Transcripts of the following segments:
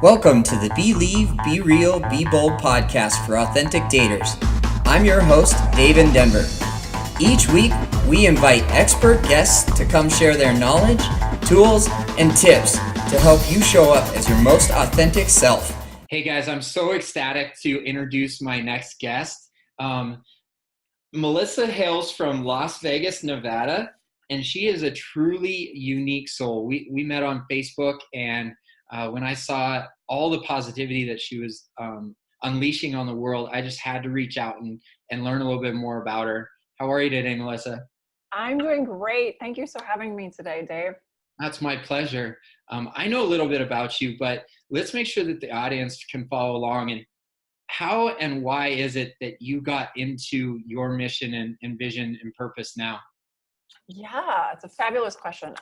Welcome to the Believe, Be Real, Be Bold podcast for authentic daters. I'm your host, Dave in Denver. Each week, we invite expert guests to come share their knowledge, tools, and tips to help you show up as your most authentic self. Hey guys, I'm so ecstatic to introduce my next guest. Melissa hails from Las Vegas, Nevada, and she is a truly unique soul. We met on Facebook, and when I saw all the positivity that she was unleashing on the world, I just had to reach out and learn a little bit more about her. How are you today, Melissa? I'm doing great. Thank you for having me today, Dave. That's my pleasure. I know a little bit about you, but let's make sure that the audience can follow along. And how and why is it that you got into your mission and vision and purpose now? Yeah, it's a fabulous question.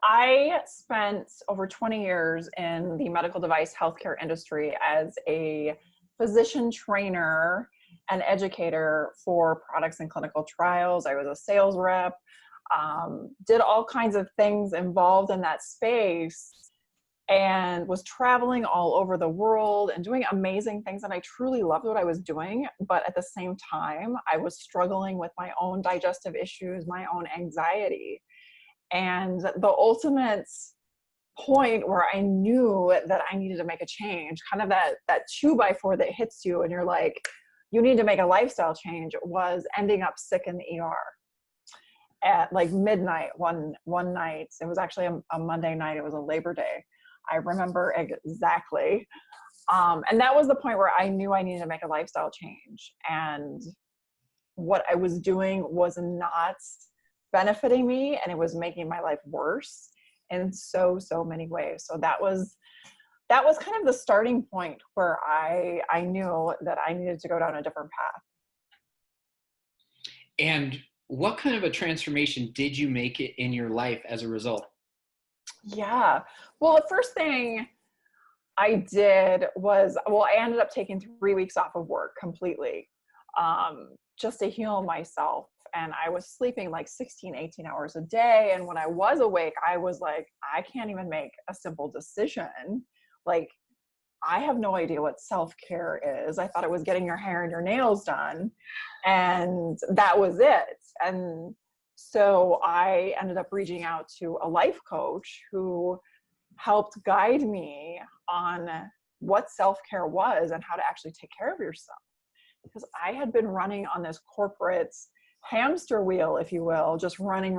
I spent over 20 years in the medical device healthcare industry as a physician trainer and educator for products and clinical trials. I was a sales rep, did all kinds of things involved in that space, and was traveling all over the world and doing amazing things. And I truly loved what I was doing. But at the same time, I was struggling with my own digestive issues, my own anxiety. And the ultimate point where I knew that I needed to make a change, kind of that 2x4 that hits you and you're like, you need to make a lifestyle change, was ending up sick in the ER at like midnight one night. It was actually a Monday night. It was a Labor Day. I remember exactly. And that was the point where I knew I needed to make a lifestyle change. And what I was doing was not benefiting me, and it was making my life worse in so many ways. So that was kind of the starting point where I knew that I needed to go down a different path. And what kind of a transformation did you make it in your life as a result? Yeah. Well, the first thing I did was, I ended up taking 3 weeks off of work completely, just to heal myself. And I was sleeping like 16, 18 hours a day. And when I was awake, I was like, I can't even make a simple decision. Like, I have no idea what self-care is. I thought it was getting your hair and your nails done, and that was it. And so I ended up reaching out to a life coach who helped guide me on what self-care was and how to actually take care of yourself. Because I had been running on this corporate hamster wheel, if you will, just running,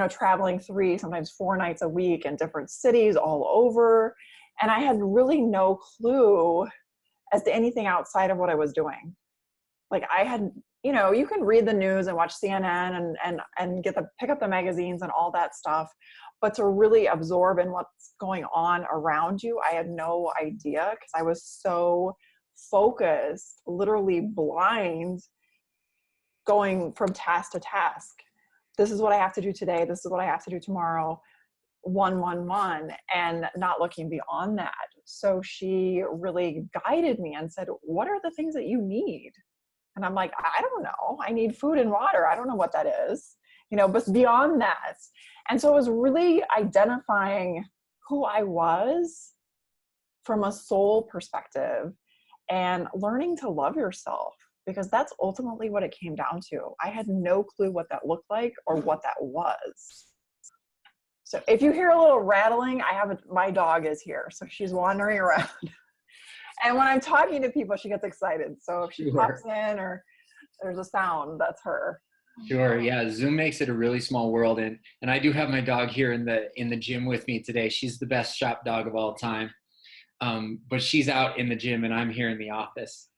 traveling 3, sometimes 4 nights a week in different cities all over. And I had really no clue as to anything outside of what I was doing. Like, I had, you can read the news and watch CNN and pick up the magazines and all that stuff, but to really absorb in what's going on around you, I had no idea, because I was so focused, literally blind, going from task to task. This is what I have to do today. This is what I have to do tomorrow. One, and not looking beyond that. So she really guided me and said, what are the things that you need? And I'm like, I don't know. I need food and water. I don't know what that is, but beyond that. And so it was really identifying who I was from a soul perspective and learning to love yourself, because that's ultimately what it came down to. I had no clue what that looked like or what that was. So if you hear a little rattling, my dog is here. So she's wandering around. And when I'm talking to people, she gets excited. So if she pops in or there's a sound, that's her. Sure. Yeah. Zoom makes it a really small world. And I do have my dog here in the gym with me today. She's the best shop dog of all time. But she's out in the gym and I'm here in the office.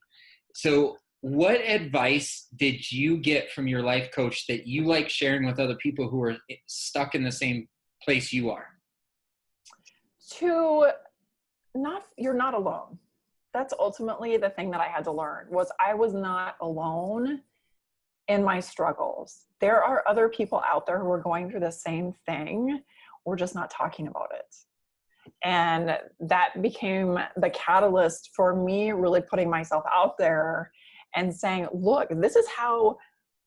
So what advice did you get from your life coach that you like sharing with other people who are stuck in the same place you are? You're not alone. That's ultimately the thing that I had to learn, was I was not alone in my struggles. There are other people out there who are going through the same thing. We're just not talking about it. And that became the catalyst for me really putting myself out there and saying, look, this is how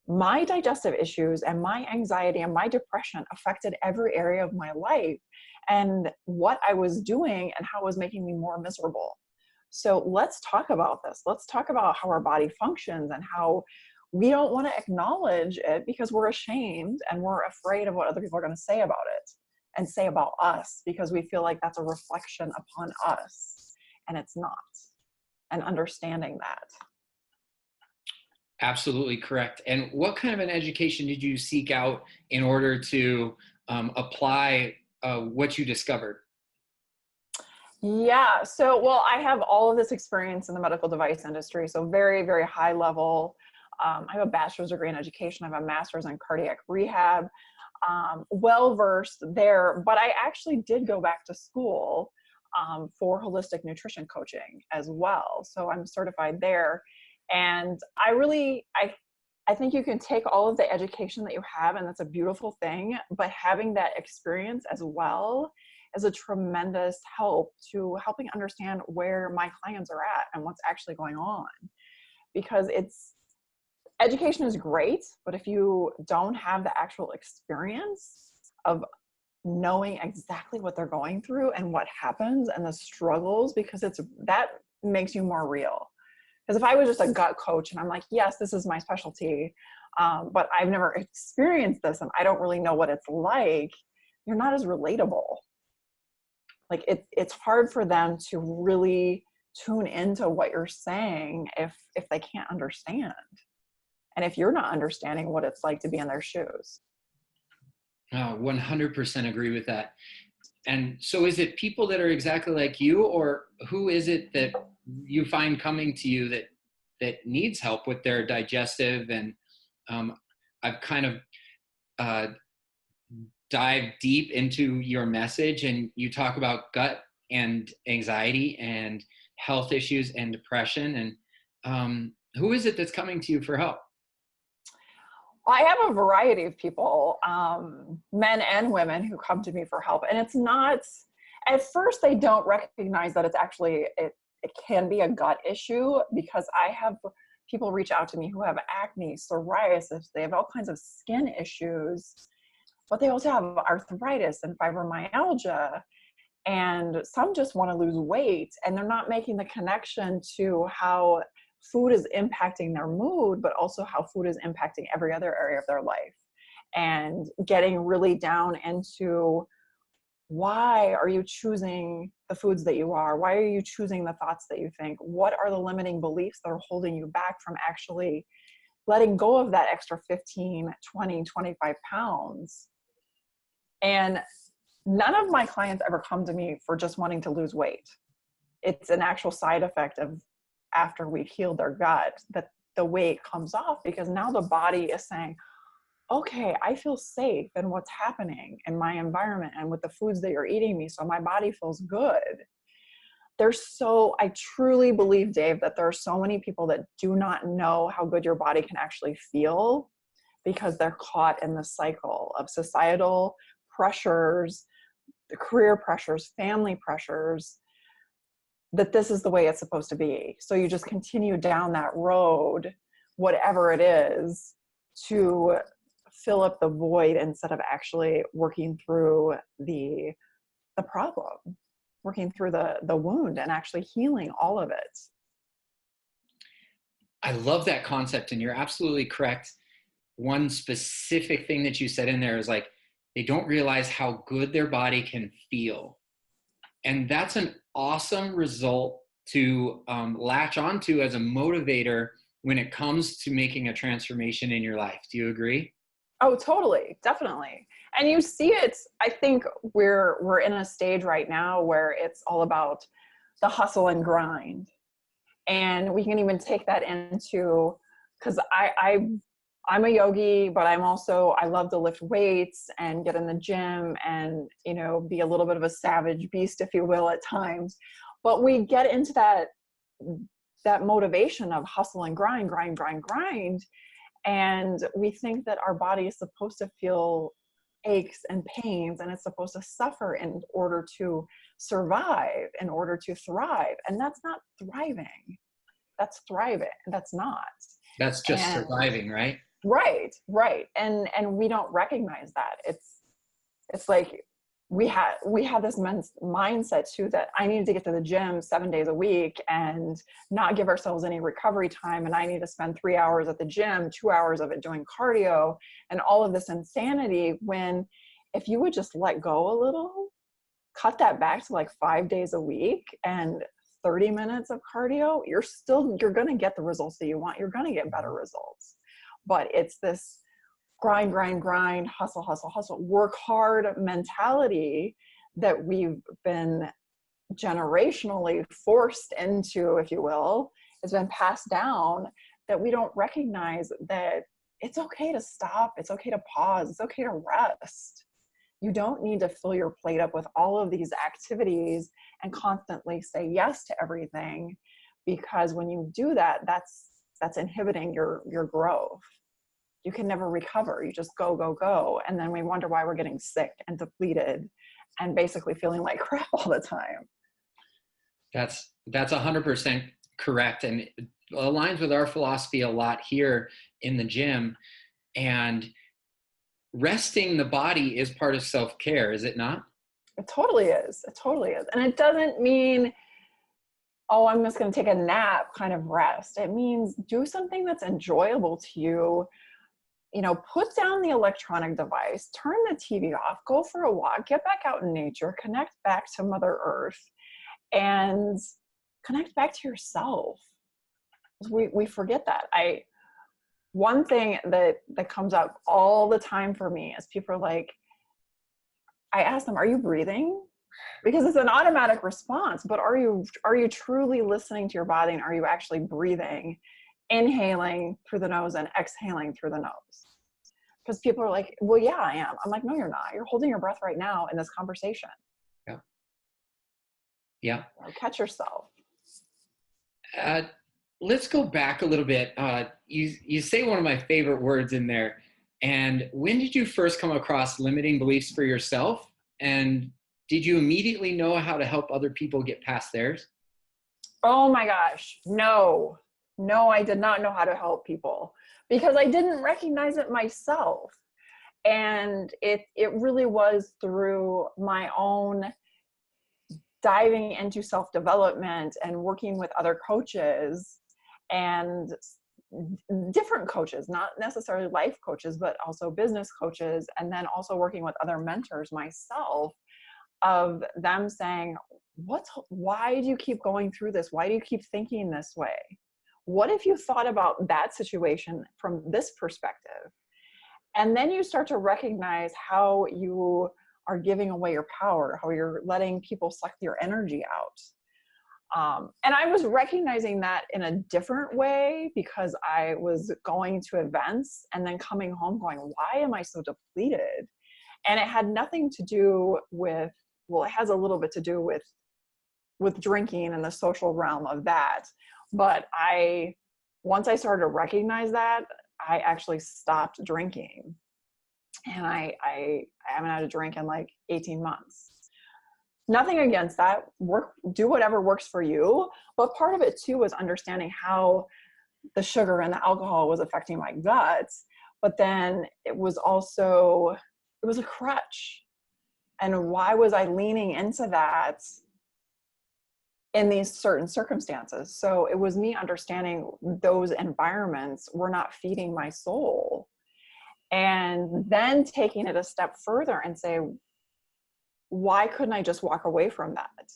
my digestive issues and my anxiety and my depression affected every area of my life. and what I was doing and how it was making me more miserable. So let's talk about this. Let's talk about how our body functions and how we don't want to acknowledge it because we're ashamed and we're afraid of what other people are going to say about it and say about us, because we feel like that's a reflection upon us, and it's not. And understanding that. Absolutely correct. And what kind of an education did you seek out in order to apply what you discovered? Yeah. So, well, I have all of this experience in the medical device industry. So very, very high level. I have a bachelor's degree in education. I have a master's in cardiac rehab. Well-versed there, but I actually did go back to school for holistic nutrition coaching as well. So I'm certified there. And I think you can take all of the education that you have, and that's a beautiful thing, but having that experience as well is a tremendous help to helping understand where my clients are at and what's actually going on. Because education is great, but if you don't have the actual experience of knowing exactly what they're going through and what happens and the struggles, because that makes you more real. Because if I was just a gut coach and I'm like, yes, this is my specialty, but I've never experienced this and I don't really know what it's like, you're not as relatable. Like it's hard for them to really tune into what you're saying if they can't understand. And if you're not understanding what it's like to be in their shoes. 100% agree with that. And so is it people that are exactly like you, or who is it that you find coming to you that needs help with their digestive? And I've kind of dived deep into your message, and you talk about gut and anxiety and health issues and depression. And who is it that's coming to you for help? I have a variety of people, men and women, who come to me for help. And it's not, at first they don't recognize that it's actually, it can be a gut issue, because I have people reach out to me who have acne, psoriasis, they have all kinds of skin issues, but they also have arthritis and fibromyalgia. And some just want to lose weight, and they're not making the connection to how food is impacting their mood, but also how food is impacting every other area of their life, and getting really down into why are you choosing the foods that you are? Why are you choosing the thoughts that you think? What are the limiting beliefs that are holding you back from actually letting go of that extra 15, 20, 25 pounds? And none of my clients ever come to me for just wanting to lose weight. It's an actual side effect of after we've healed their gut that the weight comes off, because now the body is saying, okay, I feel safe in what's happening in my environment and with the foods that you're eating me. So my body feels good. I truly believe, Dave, that there are so many people that do not know how good your body can actually feel, because they're caught in the cycle of societal pressures, the career pressures, family pressures, that this is the way it's supposed to be. So you just continue down that road, whatever it is, to fill up the void instead of actually working through the problem, working through the wound and actually healing all of it. I love that concept, and you're absolutely correct. One specific thing that you said in there is like, they don't realize how good their body can feel. And that's an awesome result to latch onto as a motivator when it comes to making a transformation in your life. Do you agree? Oh, totally. Definitely. And you see it, I think we're in a stage right now where it's all about the hustle and grind. And we can even take that into, because I'm a yogi, but I love to lift weights and get in the gym and, be a little bit of a savage beast, if you will, at times. But we get into that motivation of hustle and grind. And we think that our body is supposed to feel aches and pains, and it's supposed to suffer in order to survive, in order to thrive. And that's not thriving. That's thriving. That's not. That's just surviving, right? Right. And we don't recognize that. It's like we had this mindset too, that I needed to get to the gym 7 days a week and not give ourselves any recovery time. And I need to spend 3 hours at the gym, 2 hours of it doing cardio, and all of this insanity. When if you would just let go a little, cut that back to like 5 days a week and 30 minutes of cardio, you're going to get the results that you want. You're going to get better results. But it's this grind, hustle, work hard mentality that we've been generationally forced into, if you will, has been passed down, that we don't recognize that it's okay to stop. It's okay to pause. It's okay to rest. You don't need to fill your plate up with all of these activities and constantly say yes to everything, because when you do that, that's inhibiting your growth. You can never recover. You just go. And then we wonder why we're getting sick and depleted and basically feeling like crap all the time. That's 100% correct. And it aligns with our philosophy a lot here in the gym. And resting the body is part of self-care, is it not? It totally is. It totally is. And it doesn't mean, oh, I'm just going to take a nap kind of rest. It means do something that's enjoyable to you. You know, put down the electronic device, turn the TV off, go for a walk, get back out in nature, connect back to Mother Earth, and connect back to yourself. We forget that. One thing that comes up all the time for me is people are like, I ask them, are you breathing? Because it's an automatic response, but are you truly listening to your body, and are you actually breathing, inhaling through the nose and exhaling through the nose? Because people are like, well, yeah, I am. I'm like, no, you're not. You're holding your breath right now in this conversation. Yeah. Catch yourself. Let's go back a little bit. You say one of my favorite words in there. And when did you first come across limiting beliefs for yourself? And did you immediately know how to help other people get past theirs? Oh my gosh. No, I did not know how to help people because I didn't recognize it myself. And it really was through my own diving into self-development and working with other coaches and different coaches, not necessarily life coaches, but also business coaches. And then also working with other mentors myself, of them saying, why do you keep going through this? Why do you keep thinking this way? What if you thought about that situation from this perspective? And then you start to recognize how you are giving away your power, how you're letting people suck your energy out. And I was recognizing that in a different way because I was going to events and then coming home going, why am I so depleted? And it had nothing to do with, well, it has a little bit to do with drinking and the social realm of that. But once I started to recognize that, I actually stopped drinking. And I haven't had a drink in like 18 months. Nothing against that. Do whatever works for you. But part of it too was understanding how the sugar and the alcohol was affecting my guts. But then it was a crutch. And why was I leaning into that in these certain circumstances? So it was me understanding those environments were not feeding my soul. And then taking it a step further and say, why couldn't I just walk away from that?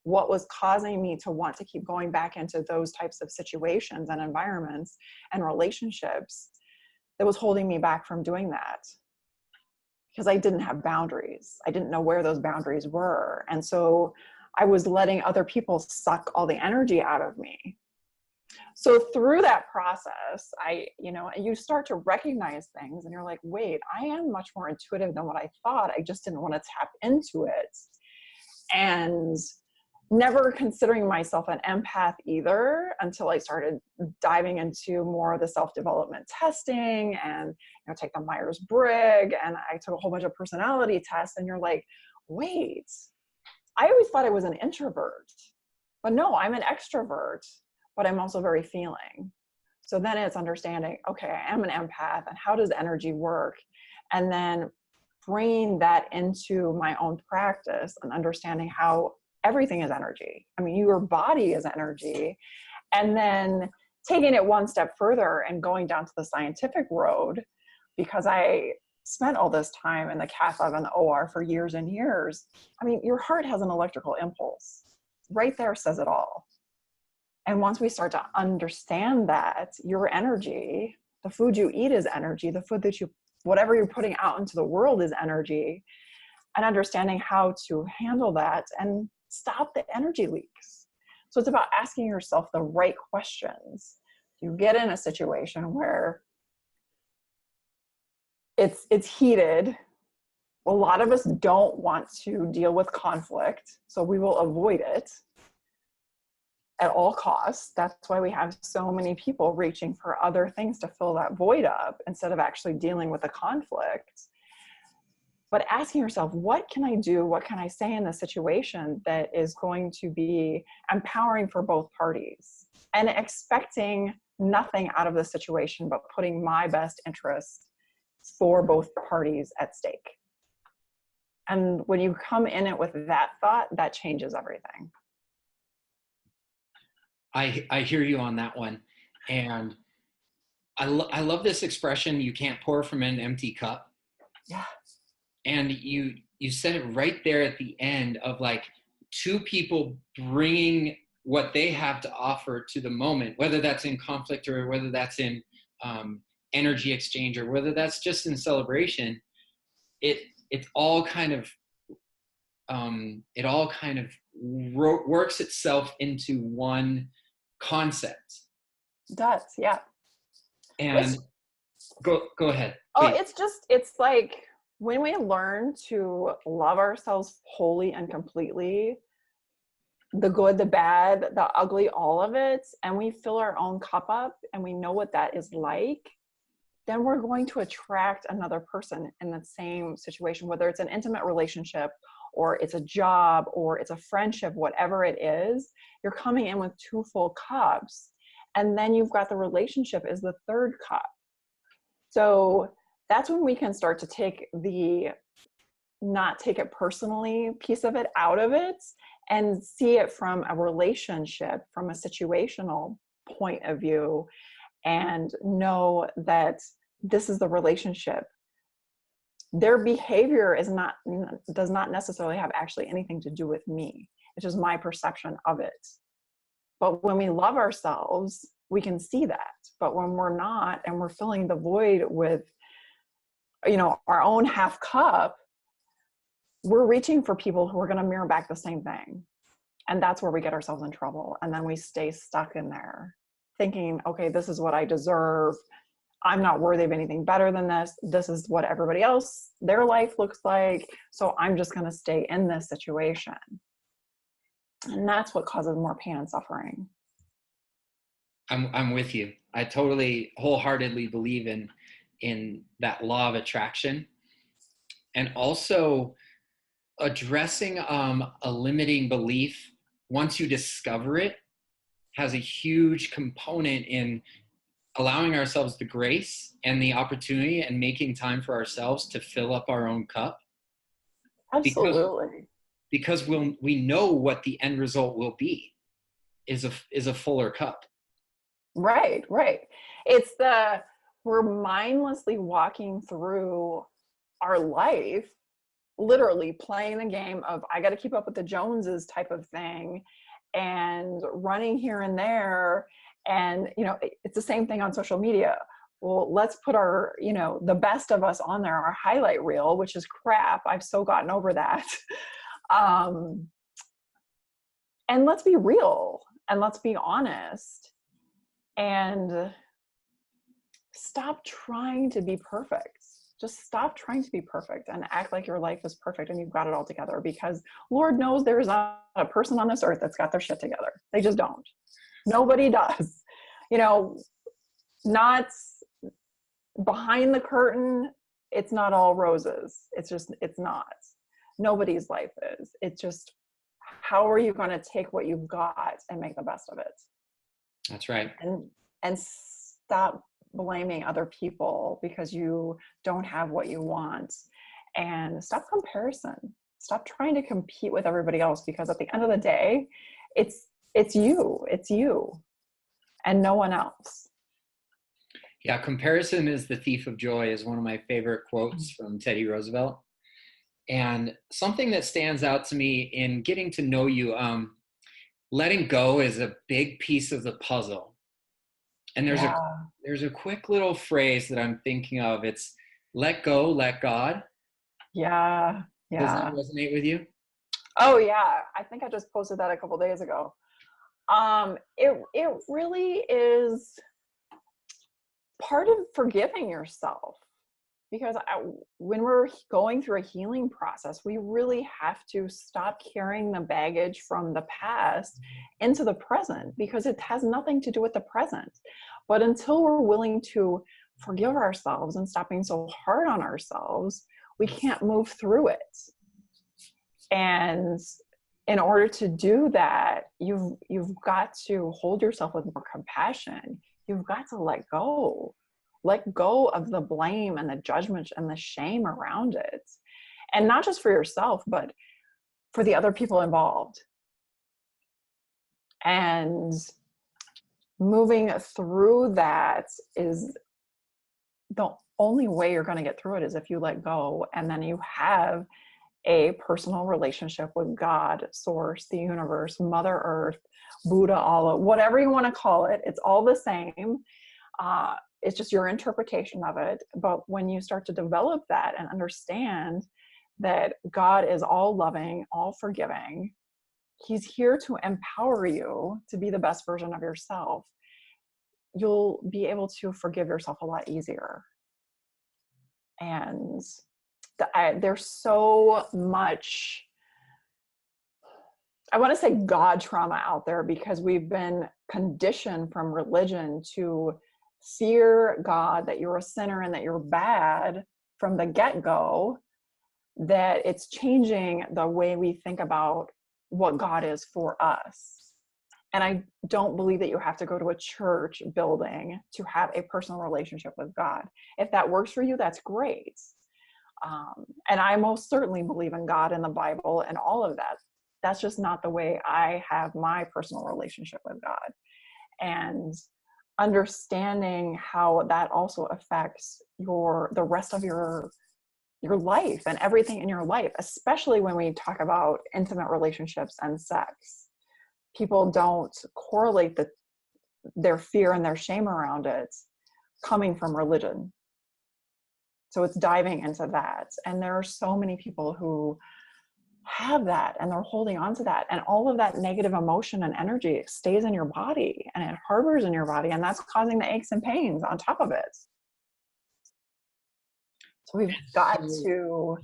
What was causing me to want to keep going back into those types of situations and environments and relationships that was holding me back from doing that? Because I didn't have boundaries. I didn't know where those boundaries were. And so I was letting other people suck all the energy out of me. So through that process, you start to recognize things and you're like, wait, I am much more intuitive than what I thought. I just didn't want to tap into it. And never considering myself an empath either until I started diving into more of the self-development testing and take the Myers-Briggs, and I took a whole bunch of personality tests, and you're like, wait, I always thought I was an introvert, but no, I'm an extrovert, but I'm also very feeling. So then it's understanding, okay, I am an empath, and how does energy work? And then bringing that into my own practice and understanding how everything is energy. I mean, your body is energy. And then taking it one step further and going down to the scientific road, because I spent all this time in the cath lab and the OR for years and years. I mean, your heart has an electrical impulse. Right there says it all. And once we start to understand that your energy, the food you eat is energy, the food that whatever you're putting out into the world is energy, and understanding how to handle that and stop the energy leaks. So it's about asking yourself the right questions. You get in a situation where it's heated. A lot of us don't want to deal with conflict, so we will avoid it at all costs. That's why we have so many people reaching for other things to fill that void up instead of actually dealing with the conflict. But asking yourself, what can I do? What can I say in this situation that is going to be empowering for both parties? And expecting nothing out of the situation, but putting my best interests for both parties at stake. And when you come in it with that thought, that changes everything. I hear you on that one. And I love this expression, you can't pour from an empty cup. Yeah. And you said it right there at the end of like two people bringing what they have to offer to the moment, whether that's in conflict or whether that's in energy exchange or whether that's just in celebration. It all kind of works itself into one concept. It does, yeah. And go ahead. Oh, please. it's like when we learn to love ourselves wholly and completely, the good, the bad, the ugly, all of it, and we fill our own cup up and we know what that is like, then we're going to attract another person in the same situation, whether it's an intimate relationship or it's a job or it's a friendship, whatever it is. You're coming in with two full cups, and then you've got the relationship is the third cup. So that's when we can start to take the not take it personally piece of it out of it and see it from a relationship, from a situational point of view, and know that this is the relationship. Their behavior does not necessarily have actually anything to do with me. It's just my perception of it. But when we love ourselves, we can see that. But when we're not, and we're filling the void with, our own half cup, we're reaching for people who are going to mirror back the same thing. And that's where we get ourselves in trouble. And then we stay stuck in there thinking, okay, this is what I deserve. I'm not worthy of anything better than this. This is what everybody else, their life looks like. So I'm just going to stay in this situation. And that's what causes more pain and suffering. I'm with you. I totally wholeheartedly believe in that law of attraction. And also addressing a limiting belief once you discover it has a huge component in allowing ourselves the grace and the opportunity and making time for ourselves to fill up our own cup. Absolutely. Because we know what the end result will be is a fuller cup. Right. We're mindlessly walking through our life, literally playing the game of, I got to keep up with the Joneses type of thing, and running here and there. And, it's the same thing on social media. Well, let's put our, the best of us on there, our highlight reel, which is crap. I've so gotten over that. And let's be real and let's be honest and stop trying to be perfect. Just stop trying to be perfect and act like your life is perfect and you've got it all together, because Lord knows there's not a person on this earth that's got their shit together. They just don't. Nobody does. Not behind the curtain. It's not all roses. It's not. Nobody's life is. It's just, how are you going to take what you've got and make the best of it? That's right. And stop blaming other people because you don't have what you want. and stop comparison. Stop trying to compete with everybody else, because at the end of the day, it's you and no one else. Yeah, comparison is the thief of joy is one of my favorite quotes from Teddy Roosevelt. And something that stands out to me in getting to know you, letting go is a big piece of the puzzle. And there's a quick little phrase that I'm thinking of. It's let go, let God. Yeah. Does that Yeah. resonate with you? Oh yeah. I think I just posted that a couple days ago. It really is part of forgiving yourself, because when we're going through a healing process, we really have to stop carrying the baggage from the past into the present, because it has nothing to do with the present. But until we're willing to forgive ourselves and stop being so hard on ourselves, we can't move through it. And in order to do that, you've got to hold yourself with more compassion. You've got to let go of the blame and the judgment and the shame around it. And not just for yourself, but for the other people involved. And moving through that is the only way you're going to get through it, is if you let go, and then you have a personal relationship with God, Source, the universe, Mother Earth, Buddha, Allah, whatever you want to call it. It's all the same. It's just your interpretation of it. But when you start to develop that and understand that God is all loving, all forgiving, He's here to empower you to be the best version of yourself, you'll be able to forgive yourself a lot easier. And there's so much, I want to say God trauma out there, because we've been conditioned from religion to fear God, that you're a sinner and that you're bad from the get-go, that it's changing the way we think about what God is for us. And I don't believe that you have to go to a church building to have a personal relationship with God. If that works for you, that's great. And I most certainly believe in God and the Bible and all of that. That's just not the way I have my personal relationship with God. And understanding how that also affects the rest of your life and everything in your life, especially when we talk about intimate relationships and sex. People don't correlate their fear and their shame around it coming from religion. So it's diving into that. And there are so many people who have that, and they're holding on to that. And all of that negative emotion and energy stays in your body, and it harbors in your body. And that's causing the aches and pains on top of it. So we've got to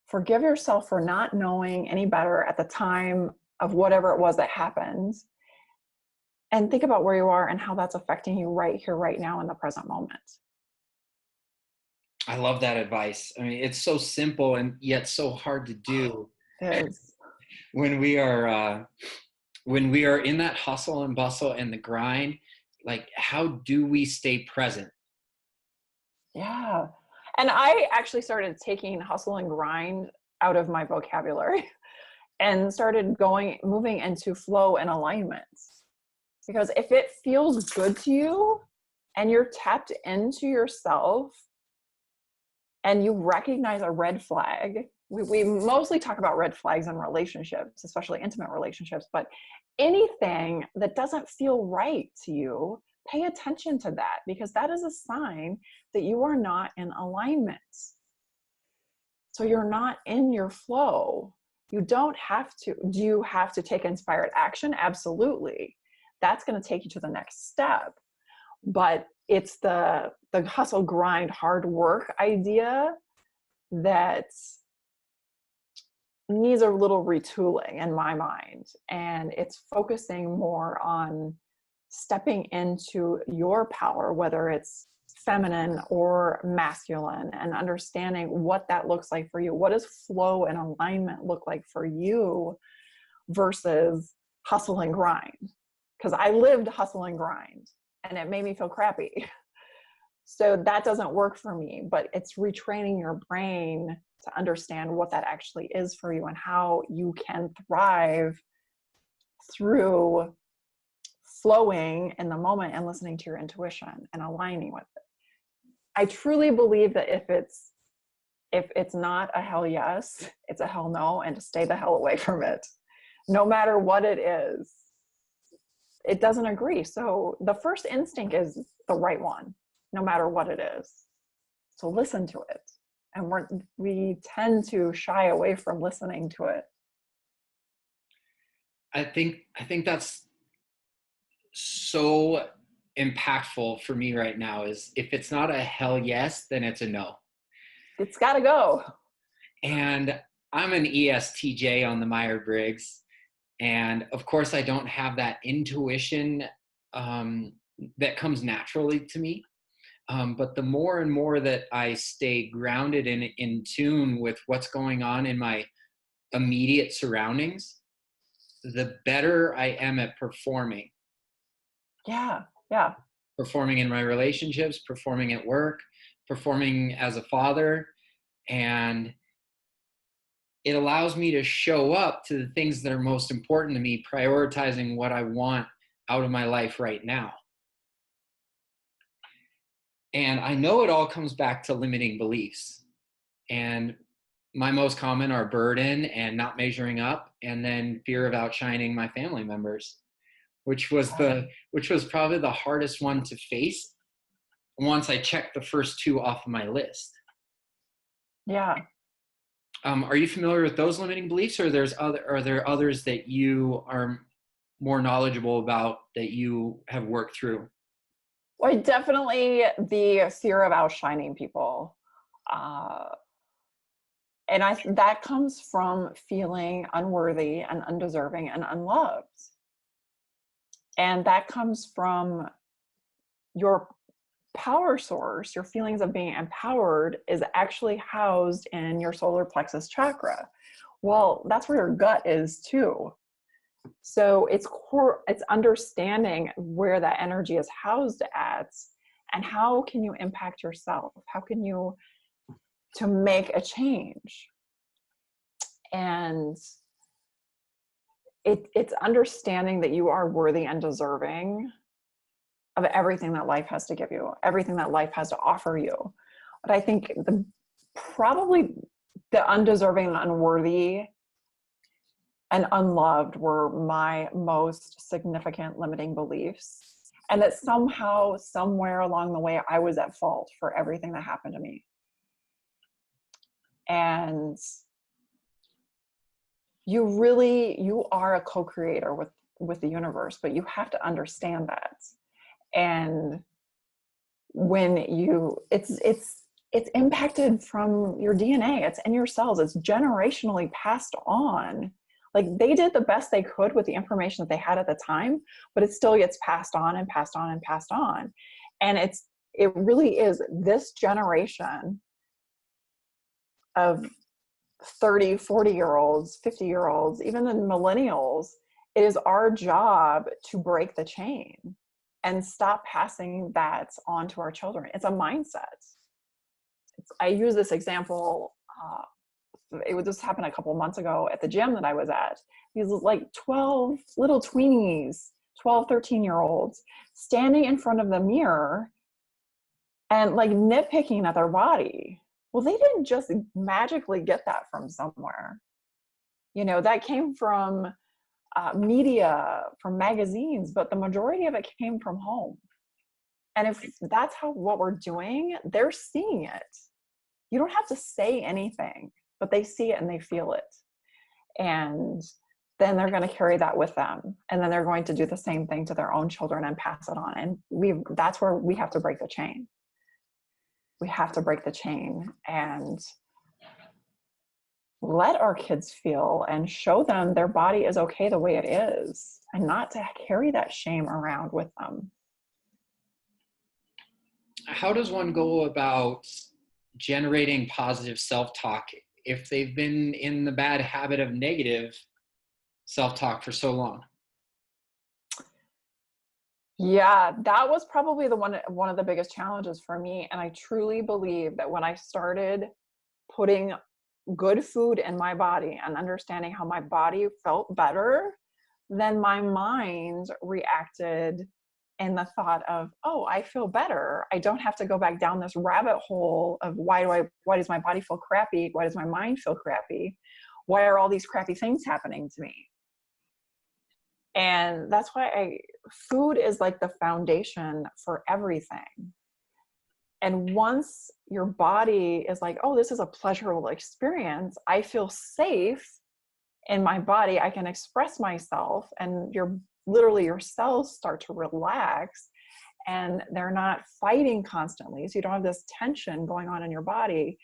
forgive yourself for not knowing any better at the time of whatever it was that happened. And think about where you are and how that's affecting you right here, right now, in the present moment. I love that advice. I mean, it's so simple and yet so hard to do. It is. When we are in that hustle and bustle and the grind, like, how do we stay present? Yeah. And I actually started taking hustle and grind out of my vocabulary and started moving into flow and alignment. Because if it feels good to you and you're tapped into yourself and you recognize a red flag, we mostly talk about red flags in relationships, especially intimate relationships, but anything that doesn't feel right to you, pay attention to that, because that is a sign that you are not in alignment. So you're not in your flow. You don't have to. Do you have to take inspired action? Absolutely. That's going to take you to the next step. But it's the hustle, grind, hard work idea that needs a little retooling in my mind. And it's focusing more on stepping into your power, whether it's feminine or masculine, and understanding what that looks like for you. What does flow and alignment look like for you versus hustle and grind? Because I lived hustle and grind and it made me feel crappy. So that doesn't work for me, but it's retraining your brain to understand what that actually is for you and how you can thrive through flowing in the moment and listening to your intuition and aligning with it. I truly believe that if it's not a hell yes, it's a hell no, and to stay the hell away from it, no matter what it is. It doesn't agree. So the first instinct is the right one, no matter what it is. So listen to it. And we tend to shy away from listening to it. I think that's so impactful for me right now. Is if it's not a hell yes, then it's a no. It's got to go. And I'm an ESTJ on the Myers-Briggs. And of course, I don't have that intuition that comes naturally to me. But the more and more that I stay grounded and in tune with what's going on in my immediate surroundings, the better I am at performing. Yeah. Performing in my relationships, performing at work, performing as a father. And it allows me to show up to the things that are most important to me, prioritizing what I want out of my life right now. And I know it all comes back to limiting beliefs. And my most common are burden and not measuring up, and then fear of outshining my family members, which was probably the hardest one to face once I checked the first two off of my list. Yeah. Are you familiar with those limiting beliefs, or are there others that you are more knowledgeable about that you have worked through? Well, definitely the fear of outshining people. And that comes from feeling unworthy and undeserving and unloved. And that comes from your power source. Your feelings of being empowered is actually housed in your solar plexus chakra. Well, that's where your gut is too. So it's understanding where that energy is housed at, and how can you impact yourself? How can you to make a change? And it's understanding that you are worthy and deserving of everything that life has to give you, everything that life has to offer you. But I think probably the undeserving and unworthy and unloved were my most significant limiting beliefs. And that somehow, somewhere along the way, I was at fault for everything that happened to me. And you are a co-creator with the universe, but you have to understand that. And when it's impacted from your DNA, it's in your cells, it's generationally passed on. Like, they did the best they could with the information that they had at the time, but it still gets passed on and passed on and passed on. And it really is this generation of 30, 40-year-olds, 50-year-olds, even the millennials. It is our job to break the chain and stop passing that on to our children. It's a mindset. I use this example. It just happened a couple of months ago at the gym that I was at. These like 12 little tweenies, 12, 13-year-olds standing in front of the mirror and like nitpicking at their body. Well, they didn't just magically get that from somewhere. That came from media, from magazines, but the majority of it came from home. And if that's what we're doing, they're seeing it. You don't have to say anything, but they see it and they feel it. And then they're going to carry that with them. And then they're going to do the same thing to their own children and pass it on. And that's where we have to break the chain. We have to break the chain and let our kids feel and show them their body is okay the way it is, and not to carry that shame around with them. How does one go about generating positive self-talk if they've been in the bad habit of negative self-talk for so long? Yeah, that was probably one of the biggest challenges for me, and I truly believe that when I started putting good food in my body and understanding how my body felt better, then my mind reacted in the thought of, oh, I feel better. I don't have to go back down this rabbit hole of why does my body feel crappy? Why does my mind feel crappy? Why are all these crappy things happening to me? And that's why food is like the foundation for everything. And once your body is like, oh, this is a pleasurable experience, I feel safe in my body, I can express myself, and literally your cells start to relax and they're not fighting constantly. So you don't have this tension going on in your body.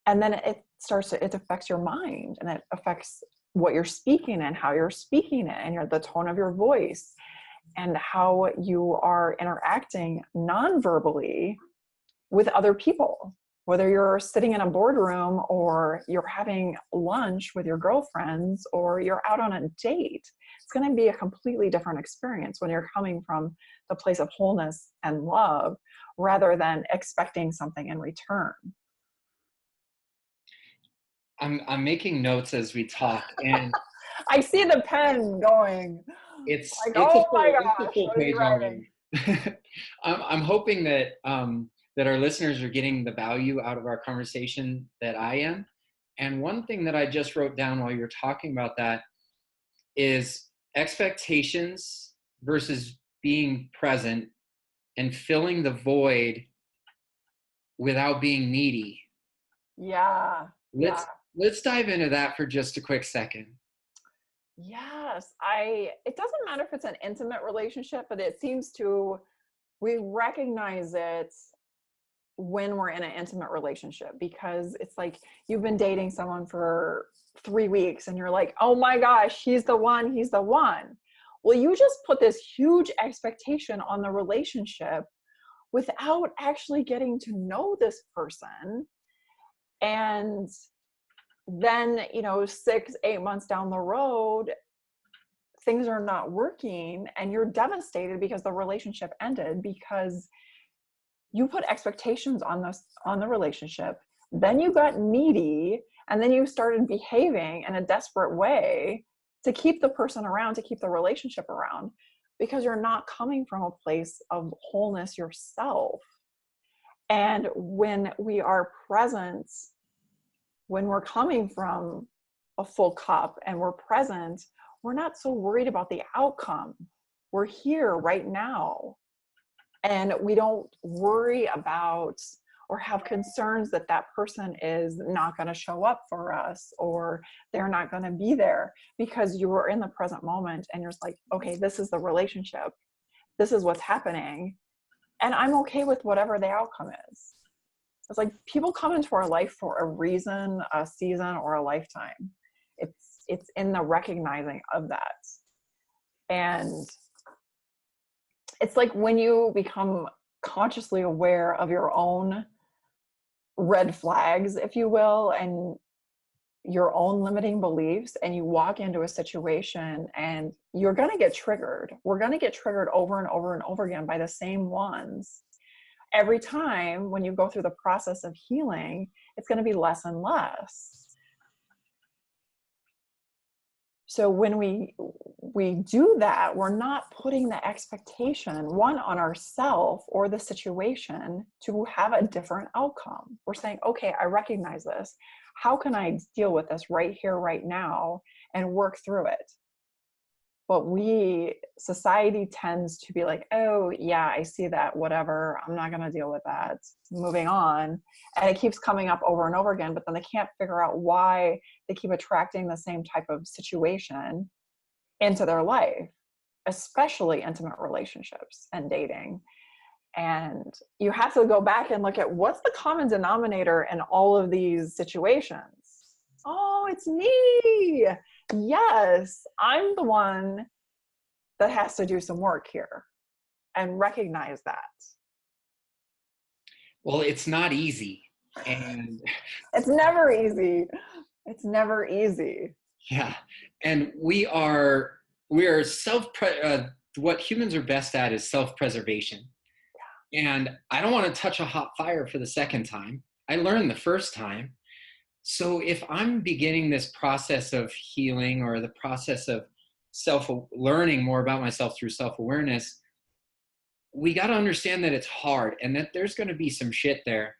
And then it affects your mind, and it affects what you're speaking and how you're speaking it, and the tone of your voice and how you are interacting non-verbally with other people. Whether you're sitting in a boardroom or you're having lunch with your girlfriends or you're out on a date, it's going to be a completely different experience when you're coming from the place of wholeness and love rather than expecting something in return. I'm making notes as we talk, and I see the pen going. Like, it's oh my a gosh, full what is he page writing? already. I'm hoping that that our listeners are getting the value out of our conversation that I am. And one thing that I just wrote down while you're talking about that is expectations versus being present and filling the void without being needy. Yeah, yeah. Let's dive into that for just a quick second. Yes, it doesn't matter if it's an intimate relationship, but we recognize it when we're in an intimate relationship, because it's like you've been dating someone for 3 weeks and you're like, oh my gosh, he's the one. Well, you just put this huge expectation on the relationship without actually getting to know this person. And then, 6-8 months down the road, things are not working and you're devastated because the relationship ended because you put expectations on the relationship. Then you got needy, and then you started behaving in a desperate way to keep the person around, to keep the relationship around, because you're not coming from a place of wholeness yourself. And when we are present, when we're coming from a full cup and we're present, we're not so worried about the outcome. We're here right now. And we don't worry about or have concerns that that person is not going to show up for us or they're not going to be there, because you were in the present moment and you're just like, okay, this is the relationship. This is what's happening. And I'm okay with whatever the outcome is. It's like people come into our life for a reason, a season, or a lifetime. It's in the recognizing of that. And it's like when you become consciously aware of your own red flags, if you will, and your own limiting beliefs, and you walk into a situation and you're going to get triggered. We're going to get triggered over and over and over again by the same ones. Every time when you go through the process of healing, it's going to be less and less. So when we do that, we're not putting the expectation, one, on ourselves or the situation to have a different outcome. We're saying, okay, I recognize this. How can I deal with this right here, right now, and work through it? But society tends to be like, oh yeah, I see that, whatever, I'm not going to deal with that, moving on. And it keeps coming up over and over again, but then they can't figure out why they keep attracting the same type of situation into their life, especially intimate relationships and dating. And you have to go back and look at what's the common denominator in all of these situations. Oh, it's me. Yes, I'm the one that has to do some work here and recognize that. Well, it's not easy. And it's never easy. It's never easy. Yeah. And we are what humans are best at is self-preservation. And I don't want to touch a hot fire for the second time. I learned the first time. So if I'm beginning this process of healing, or the process of learning more about myself through self-awareness, we got to understand that it's hard, and that there's going to be some shit there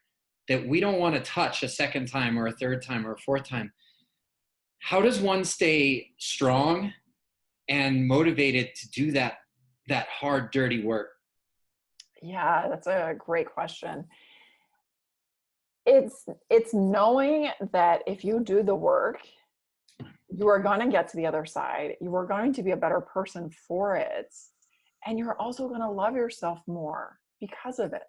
that we don't want to touch a second time or a third time or a fourth time. How does one stay strong and motivated to do that hard, dirty work? Yeah, that's a great question. It's knowing that if you do the work, you are going to get to the other side. You are going to be a better person for it. And you're also going to love yourself more because of it.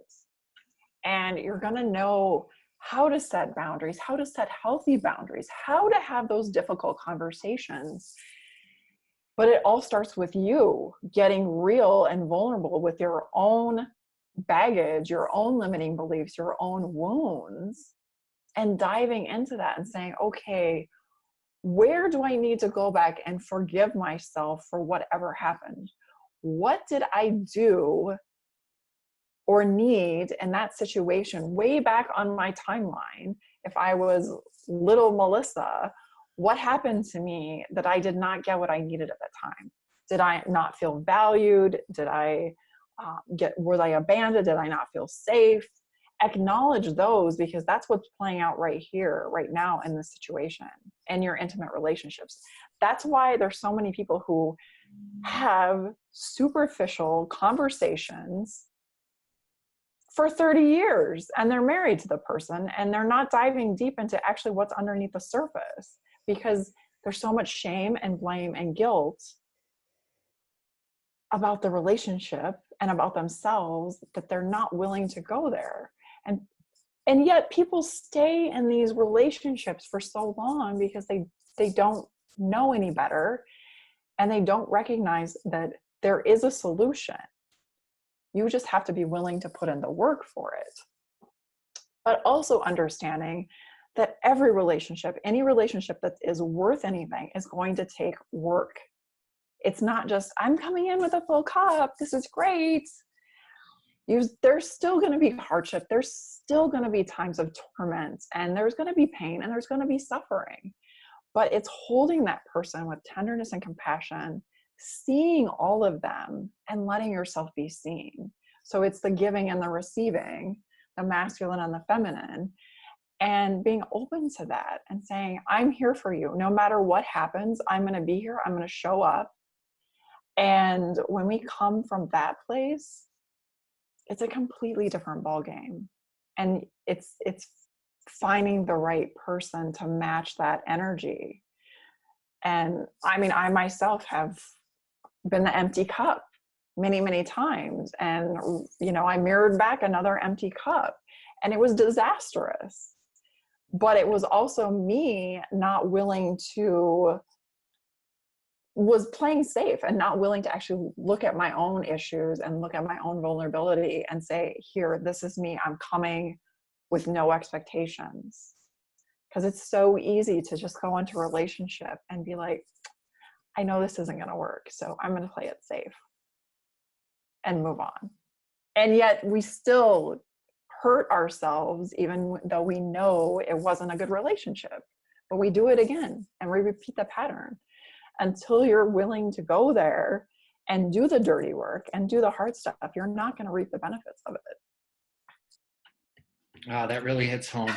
And you're going to know how to set boundaries, how to set healthy boundaries, how to have those difficult conversations. But it all starts with you getting real and vulnerable with your own baggage, your own limiting beliefs, your own wounds, and diving into that and saying, okay, where do I need to go back and forgive myself for whatever happened? What did I do or need in that situation way back on my timeline? If I was little Melissa, what happened to me that I did not get what I needed at that time? Did I not feel valued? Did I was I abandoned? Did I not feel safe? Acknowledge those, because that's what's playing out right here, right now in this situation, and your intimate relationships. That's why there's so many people who have superficial conversations for 30 years and they're married to the person and they're not diving deep into actually what's underneath the surface, because there's so much shame and blame and guilt about the relationship and about themselves that they're not willing to go there. And yet people stay in these relationships for so long because they don't know any better, and they don't recognize that there is a solution. You just have to be willing to put in the work for it. But also understanding that every relationship, any relationship that is worth anything, is going to take work. It's not just, I'm coming in with a full cup, this is great. There's still going to be hardship. There's still going to be times of torment, and there's going to be pain, and there's going to be suffering. But it's holding that person with tenderness and compassion, seeing all of them, and letting yourself be seen. So it's the giving and the receiving, the masculine and the feminine, and being open to that and saying, I'm here for you. No matter what happens, I'm going to be here. I'm going to show up. And when we come from that place, it's a completely different ballgame. And it's finding the right person to match that energy. And I mean, I myself have been the empty cup many, many times. And, you know, I mirrored back another empty cup, and it was disastrous. But it was also me not willing to, was playing safe and not willing to actually look at my own issues and look at my own vulnerability and say, here, this is me. I'm coming with no expectations. Because it's so easy to just go into a relationship and be like, I know this isn't going to work, so I'm going to play it safe and move on. And yet we still hurt ourselves, even though we know it wasn't a good relationship. But we do it again, and we repeat the pattern until you're willing to go there and do the dirty work and do the hard stuff. You're not going to reap the benefits of it. Wow, that really hits home.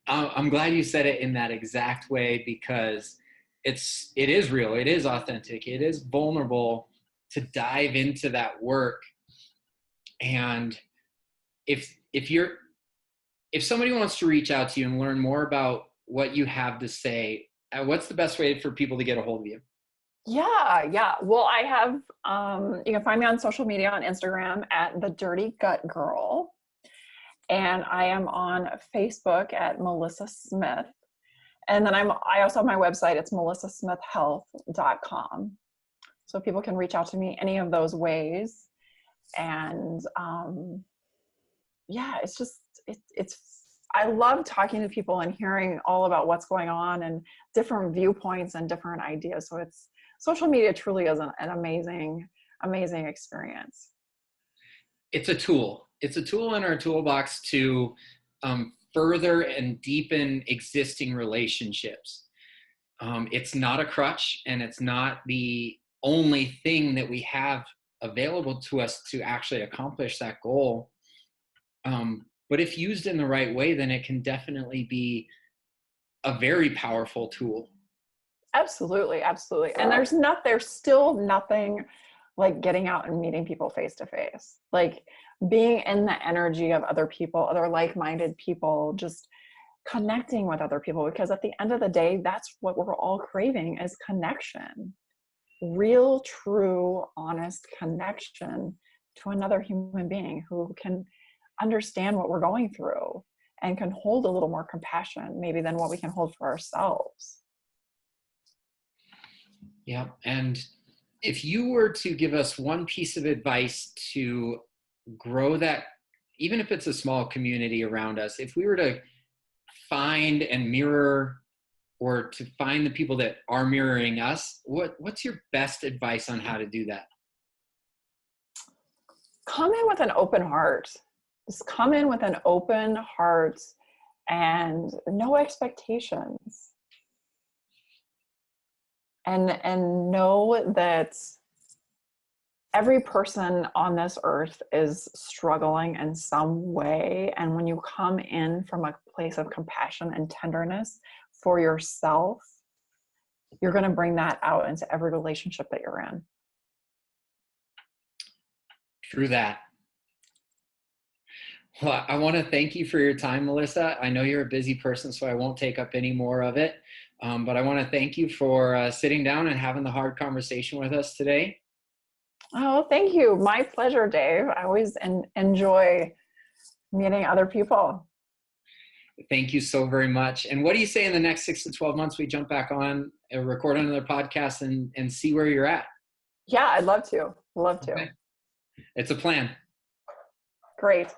I'm glad you said it in that exact way, because it is real, it is authentic, it is vulnerable to dive into that work. And if somebody wants to reach out to you and learn more about what you have to say, what's the best way for people to get a hold of you? Yeah. Well, I have, you can find me on social media, on Instagram at The Dirty Gut Girl. And I am on Facebook at Melissa Smith. And then I also have my website. It's melissasmithhealth.com. So people can reach out to me any of those ways. And yeah, it's just, I love talking to people and hearing all about what's going on and different viewpoints and different ideas. So social media truly is an amazing, amazing experience. It's a tool. It's a tool in our toolbox to further and deepen existing relationships. It's not a crutch, and it's not the only thing that we have available to us to actually accomplish that goal. But if used in the right way, then it can definitely be a very powerful tool. Absolutely, absolutely. And there's still nothing like getting out and meeting people face to face. Like being in the energy of other people, other like-minded people, just connecting with other people, because at the end of the day, that's what we're all craving, is connection. Real, true, honest connection to another human being who can understand what we're going through and can hold a little more compassion maybe than what we can hold for ourselves. Yeah. And if you were to give us one piece of advice to grow that, even if it's a small community around us, if we were to find and mirror, or to find the people that are mirroring us, what's your best advice on how to do that? Come in with an open heart. Just come in with an open heart and no expectations. And know that every person on this earth is struggling in some way. And when you come in from a place of compassion and tenderness for yourself, you're going to bring that out into every relationship that you're in. True that. Well, I want to thank you for your time, Melissa. I know you're a busy person, so I won't take up any more of it. But I want to thank you for sitting down and having the hard conversation with us today. Oh, thank you. My pleasure, Dave. I always enjoy meeting other people. Thank you so very much. And what do you say in the next 6 to 12 months we jump back on, record another podcast and see where you're at? Yeah, I'd love to. Love to. Okay. It's a plan. Great.